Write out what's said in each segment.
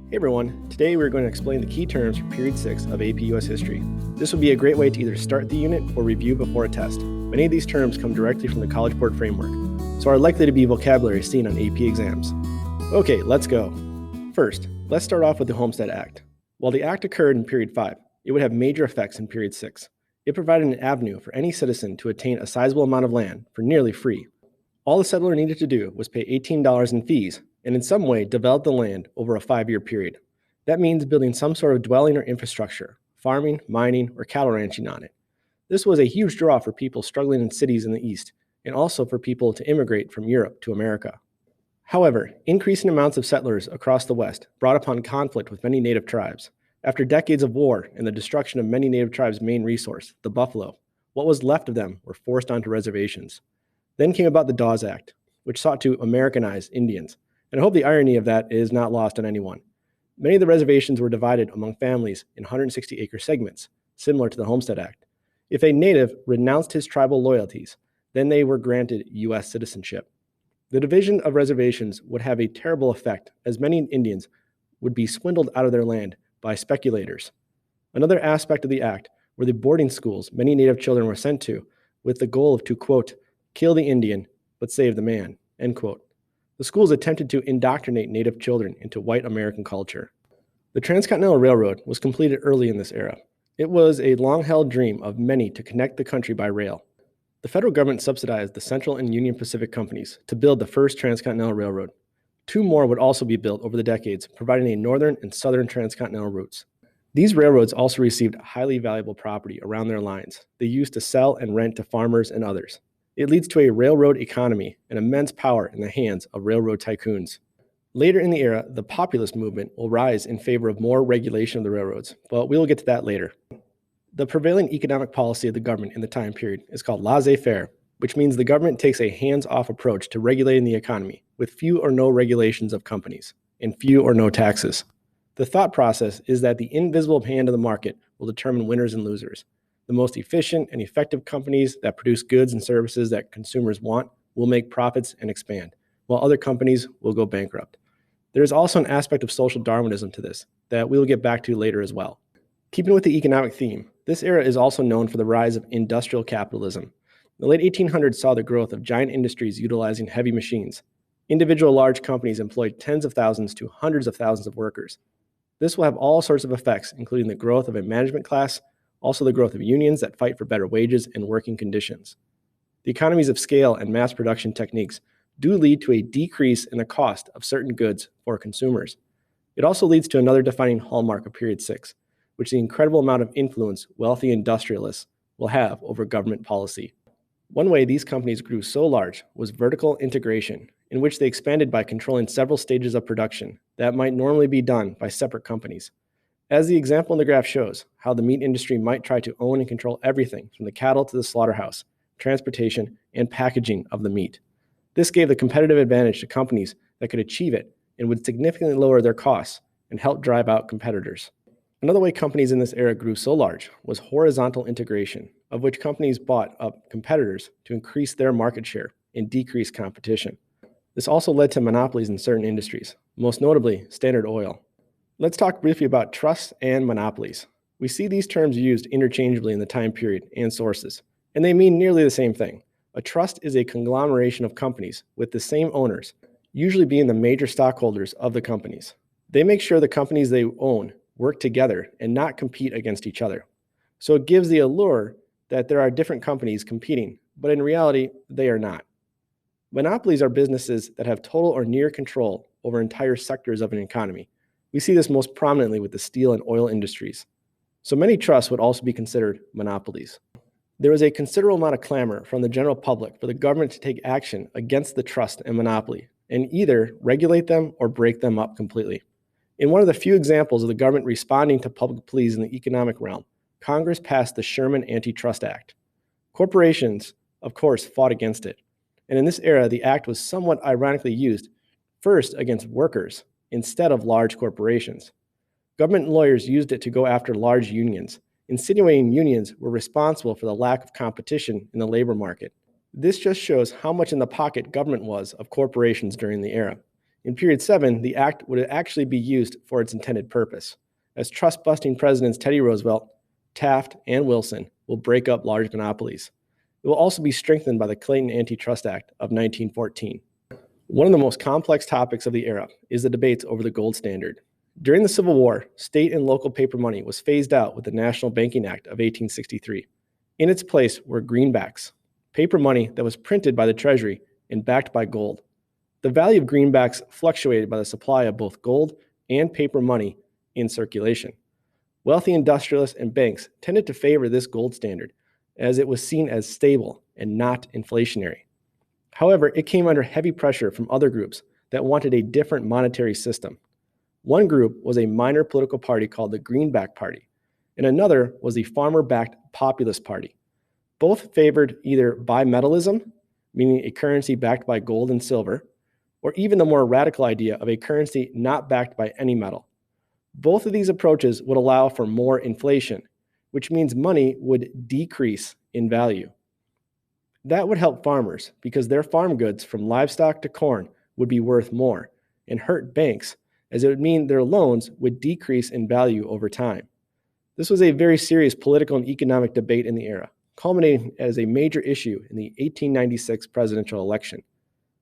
Hey everyone, today we're going to explain the key terms for Period 6 of AP US History. This will be a great way to either start the unit or review before a test. Many of these terms come directly from the College Board framework, so are likely to be vocabulary seen on AP exams. Okay, let's go. First, let's start off with the Homestead Act. While the act occurred in Period 5, it would have major effects in Period 6. It provided an avenue for any citizen to attain a sizable amount of land for nearly free. All the settler needed to do was pay $18 in fees and in some way develop the land over a 5-year period. That means building some sort of dwelling or infrastructure, farming, mining, or cattle ranching on it. This was a huge draw for people struggling in cities in the East, and also for people to immigrate from Europe to America. However, increasing amounts of settlers across the West brought upon conflict with many native tribes. After decades of war and the destruction of many native tribes' main resource, the buffalo, what was left of them were forced onto reservations. Then came about the Dawes Act, which sought to Americanize Indians. And I hope the irony of that is not lost on anyone. Many of the reservations were divided among families in 160-acre segments, similar to the Homestead Act. If a native renounced his tribal loyalties, then they were granted U.S. citizenship. The division of reservations would have a terrible effect, as many Indians would be swindled out of their land by speculators. Another aspect of the act were the boarding schools many native children were sent to, with the goal of to, quote, kill the Indian, but save the man, end quote. The schools attempted to indoctrinate native children into white American culture. The Transcontinental Railroad was completed early in this era. It was a long-held dream of many to connect the country by rail. The federal government subsidized the Central and Union Pacific companies to build the first Transcontinental Railroad. 2 more would also be built over the decades, providing a northern and southern transcontinental routes. These railroads also received highly valuable property around their lines they used to sell and rent to farmers and others. It leads to a railroad economy and immense power in the hands of railroad tycoons. Later in the era, the Populist movement will rise in favor of more regulation of the railroads, but we will get to that later. The prevailing economic policy of the government in the time period is called laissez faire, which means the government takes a hands-off approach to regulating the economy, with few or no regulations of companies, and few or no taxes. The thought process is that the invisible hand of the market will determine winners and losers. The most efficient and effective companies that produce goods and services that consumers want will make profits and expand, while other companies will go bankrupt. There is also an aspect of social Darwinism to this that we will get back to later as well. Keeping with the economic theme, this era is also known for the rise of industrial capitalism. The late 1800s saw the growth of giant industries utilizing heavy machines. Individual large companies employed tens of thousands to hundreds of thousands of workers. This will have all sorts of effects, including the growth of a management class, also the growth of unions that fight for better wages and working conditions. The economies of scale and mass production techniques do lead to a decrease in the cost of certain goods for consumers. It also leads to another defining hallmark of Period 6, which is the incredible amount of influence wealthy industrialists will have over government policy. One way these companies grew so large was vertical integration, in which they expanded by controlling several stages of production that might normally be done by separate companies. As the example in the graph shows, how the meat industry might try to own and control everything from the cattle to the slaughterhouse, transportation, and packaging of the meat. This gave the competitive advantage to companies that could achieve it and would significantly lower their costs and help drive out competitors. Another way companies in this era grew so large was horizontal integration, of which companies bought up competitors to increase their market share and decrease competition. This also led to monopolies in certain industries, most notably Standard Oil. Let's talk briefly about trusts and monopolies. We see these terms used interchangeably in the time period and sources, and they mean nearly the same thing. A trust is a conglomeration of companies with the same owners, usually being the major stockholders of the companies. They make sure the companies they own work together and not compete against each other. So it gives the allure that there are different companies competing, but in reality, they are not. Monopolies are businesses that have total or near control over entire sectors of an economy. We see this most prominently with the steel and oil industries. So many trusts would also be considered monopolies. There was a considerable amount of clamor from the general public for the government to take action against the trust and monopoly, and either regulate them or break them up completely. In one of the few examples of the government responding to public pleas in the economic realm, Congress passed the Sherman Antitrust Act. Corporations, of course, fought against it. And in this era, the act was somewhat ironically used, first against workers, instead of large corporations. Government lawyers used it to go after large unions, insinuating unions were responsible for the lack of competition in the labor market. This just shows how much in the pocket government was of corporations during the era. In period 7, the act would actually be used for its intended purpose, as trust-busting presidents Teddy Roosevelt, Taft, and Wilson will break up large monopolies. It will also be strengthened by the Clayton Antitrust Act of 1914. One of the most complex topics of the era is the debates over the gold standard. During the Civil War, state and local paper money was phased out with the National Banking Act of 1863. In its place were greenbacks, paper money that was printed by the Treasury and backed by gold. The value of greenbacks fluctuated by the supply of both gold and paper money in circulation. Wealthy industrialists and banks tended to favor this gold standard as it was seen as stable and not inflationary. However, it came under heavy pressure from other groups that wanted a different monetary system. One group was a minor political party called the Greenback Party, and another was the farmer-backed Populist Party. Both favored either bimetallism, meaning a currency backed by gold and silver, or even the more radical idea of a currency not backed by any metal. Both of these approaches would allow for more inflation, which means money would decrease in value. That would help farmers because their farm goods from livestock to corn would be worth more, and hurt banks as it would mean their loans would decrease in value over time. This was a very serious political and economic debate in the era, culminating as a major issue in the 1896 presidential election.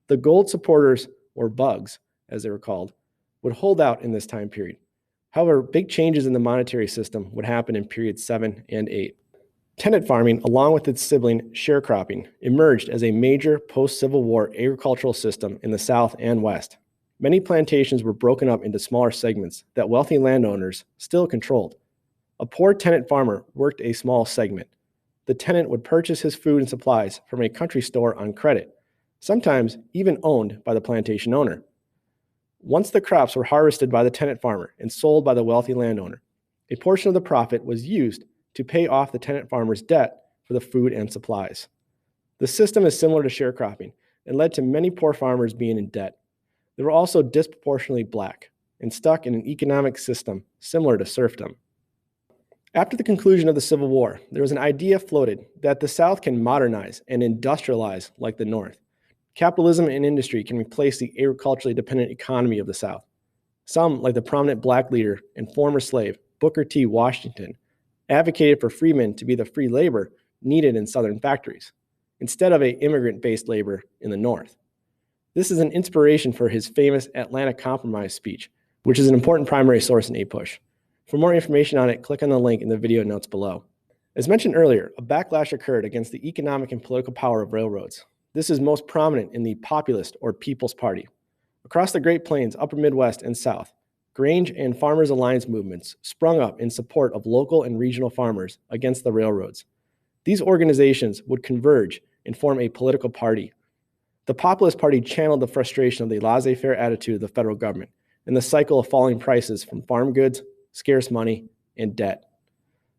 The gold supporters, or bugs, as they were called, would hold out in this time period. However, big changes in the monetary system would happen in periods 7 and 8. Tenant farming, along with its sibling sharecropping, emerged as a major post-Civil War agricultural system in the South and West. Many plantations were broken up into smaller segments that wealthy landowners still controlled. A poor tenant farmer worked a small segment. The tenant would purchase his food and supplies from a country store on credit, sometimes even owned by the plantation owner. Once the crops were harvested by the tenant farmer and sold by the wealthy landowner, a portion of the profit was used to pay off the tenant farmer's debt for the food and supplies. The system is similar to sharecropping and led to many poor farmers being in debt. They were also disproportionately black and stuck in an economic system similar to serfdom. After the conclusion of the Civil War, there was an idea floated that the South can modernize and industrialize like the North. Capitalism and industry can replace the agriculturally dependent economy of the South. Some, like the prominent black leader and former slave Booker T. Washington, advocated for freemen to be the free labor needed in Southern factories, instead of an immigrant-based labor in the North. This is an inspiration for his famous Atlanta Compromise speech, which is an important primary source in APUSH. For more information on it, click on the link in the video notes below. As mentioned earlier, a backlash occurred against the economic and political power of railroads. This is most prominent in the Populist or People's Party. Across the Great Plains, Upper Midwest, and South, Grange and Farmers Alliance movements sprung up in support of local and regional farmers against the railroads. These organizations would converge and form a political party. The Populist Party channeled the frustration of the laissez faire attitude of the federal government and the cycle of falling prices from farm goods, scarce money, and debt.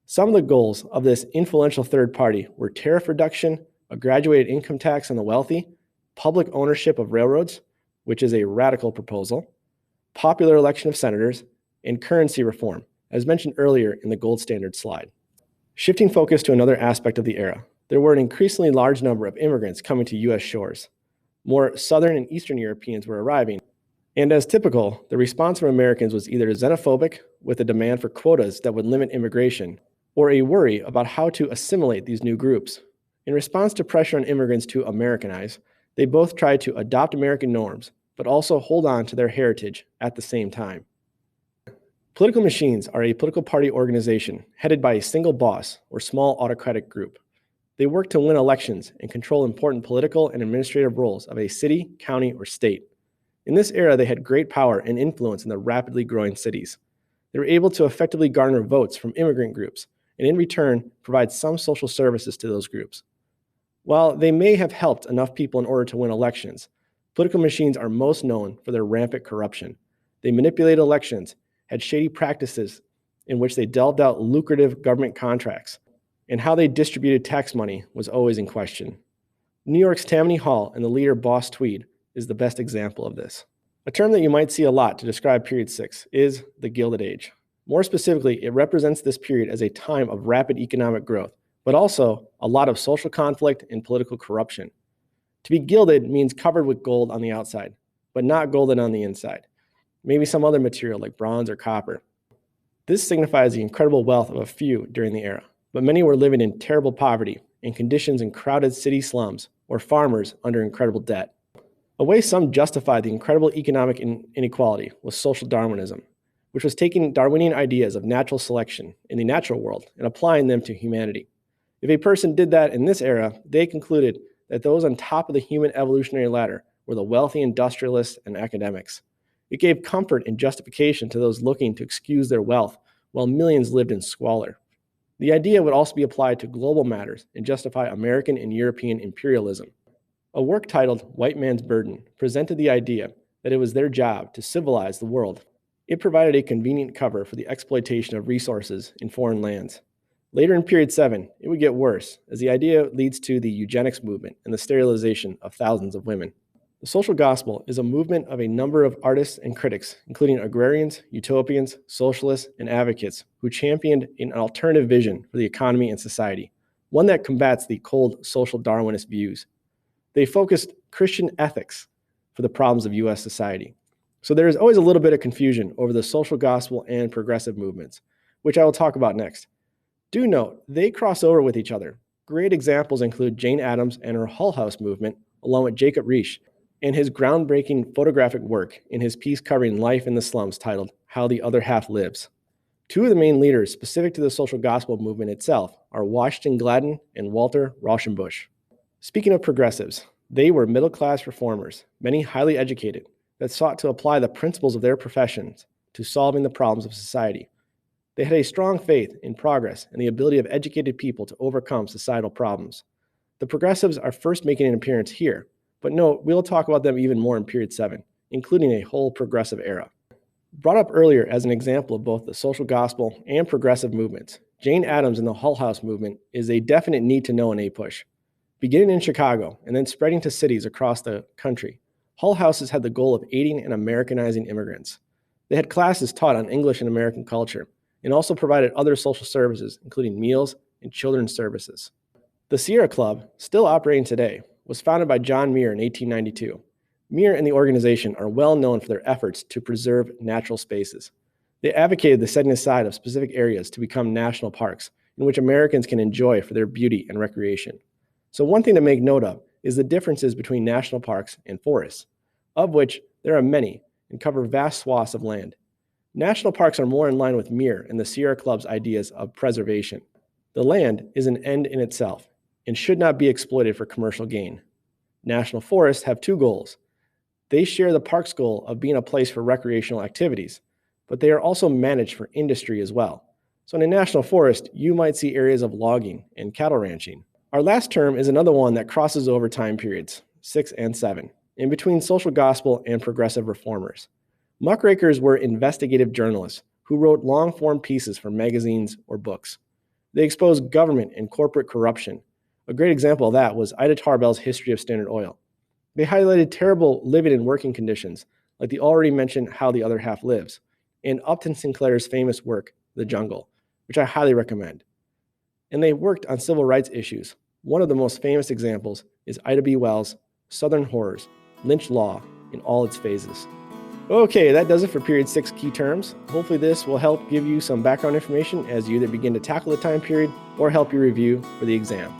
Some of the goals of this influential third party were tariff reduction, a graduated income tax on the wealthy, public ownership of railroads, which is a radical proposal, popular election of senators, and currency reform, as mentioned earlier in the gold standard slide. Shifting focus to another aspect of the era, there were an increasingly large number of immigrants coming to U.S. shores. More Southern and Eastern Europeans were arriving, and as typical, the response from Americans was either xenophobic, with a demand for quotas that would limit immigration, or a worry about how to assimilate these new groups. In response to pressure on immigrants to Americanize, they both tried to adopt American norms, but also hold on to their heritage at the same time. Political machines are a political party organization headed by a single boss or small autocratic group. They work to win elections and control important political and administrative roles of a city, county, or state. In this era, they had great power and influence in the rapidly growing cities. They were able to effectively garner votes from immigrant groups and in return provide some social services to those groups. While they may have helped enough people in order to win elections, political machines are most known for their rampant corruption. They manipulated elections, had shady practices in which they delved out lucrative government contracts, and how they distributed tax money was always in question. New York's Tammany Hall and the leader Boss Tweed is the best example of this. A term that you might see a lot to describe period 6 is the Gilded Age. More specifically, it represents this period as a time of rapid economic growth, but also a lot of social conflict and political corruption. To be gilded means covered with gold on the outside, but not golden on the inside. Maybe some other material like bronze or copper. This signifies the incredible wealth of a few during the era, but many were living in terrible poverty and conditions in crowded city slums, or farmers under incredible debt. A way some justified the incredible economic inequality was social Darwinism, which was taking Darwinian ideas of natural selection in the natural world and applying them to humanity. If a person did that in this era, they concluded that those on top of the human evolutionary ladder were the wealthy industrialists and academics. It gave comfort and justification to those looking to excuse their wealth while millions lived in squalor. The idea would also be applied to global matters and justify American and European imperialism. A work titled White Man's Burden presented the idea that it was their job to civilize the world. It provided a convenient cover for the exploitation of resources in foreign lands. Later in Period 7, it would get worse, as the idea leads to the eugenics movement and the sterilization of thousands of women. The social gospel is a movement of a number of artists and critics, including agrarians, utopians, socialists, and advocates who championed an alternative vision for the economy and society, one that combats the cold social Darwinist views. They focused Christian ethics for the problems of U.S. society. So there is always a little bit of confusion over the social gospel and progressive movements, which I will talk about next. Do note, they cross over with each other. Great examples include Jane Addams and her Hull House movement, along with Jacob Riis, and his groundbreaking photographic work in his piece covering life in the slums titled How the Other Half Lives. Two of the main leaders specific to the social gospel movement itself are Washington Gladden and Walter Rauschenbusch. Speaking of progressives, they were middle-class reformers, many highly educated, that sought to apply the principles of their professions to solving the problems of society. They had a strong faith in progress and the ability of educated people to overcome societal problems. The progressives are first making an appearance here, but note, we'll talk about them even more in Period 7, including a whole progressive era. Brought up earlier as an example of both the social gospel and progressive movements, Jane Addams and the Hull House movement is a definite need to know in APUSH. Beginning in Chicago and then spreading to cities across the country, Hull Houses had the goal of aiding and Americanizing immigrants. They had classes taught on English and American culture, and also provided other social services, including meals and children's services. The Sierra Club, still operating today, was founded by John Muir in 1892. Muir and the organization are well known for their efforts to preserve natural spaces. They advocated the setting aside of specific areas to become national parks in which Americans can enjoy for their beauty and recreation. So one thing to make note of is the differences between national parks and forests, of which there are many and cover vast swaths of land. National parks are more in line with Muir and the Sierra Club's ideas of preservation. The land is an end in itself and should not be exploited for commercial gain. National forests have two goals. They share the park's goal of being a place for recreational activities, but they are also managed for industry as well. So in a national forest, you might see areas of logging and cattle ranching. Our last term is another one that crosses over time periods, 6 and 7, in between social gospel and progressive reformers. Muckrakers were investigative journalists who wrote long-form pieces for magazines or books. They exposed government and corporate corruption. A great example of that was Ida Tarbell's History of Standard Oil. They highlighted terrible living and working conditions, like the already mentioned How the Other Half Lives, and Upton Sinclair's famous work, The Jungle, which I highly recommend. And they worked on civil rights issues. One of the most famous examples is Ida B. Wells' Southern Horrors, Lynch Law in all its phases. Okay, that does it for Period 6 key terms. Hopefully this will help give you some background information as you either begin to tackle the time period or help you review for the exam.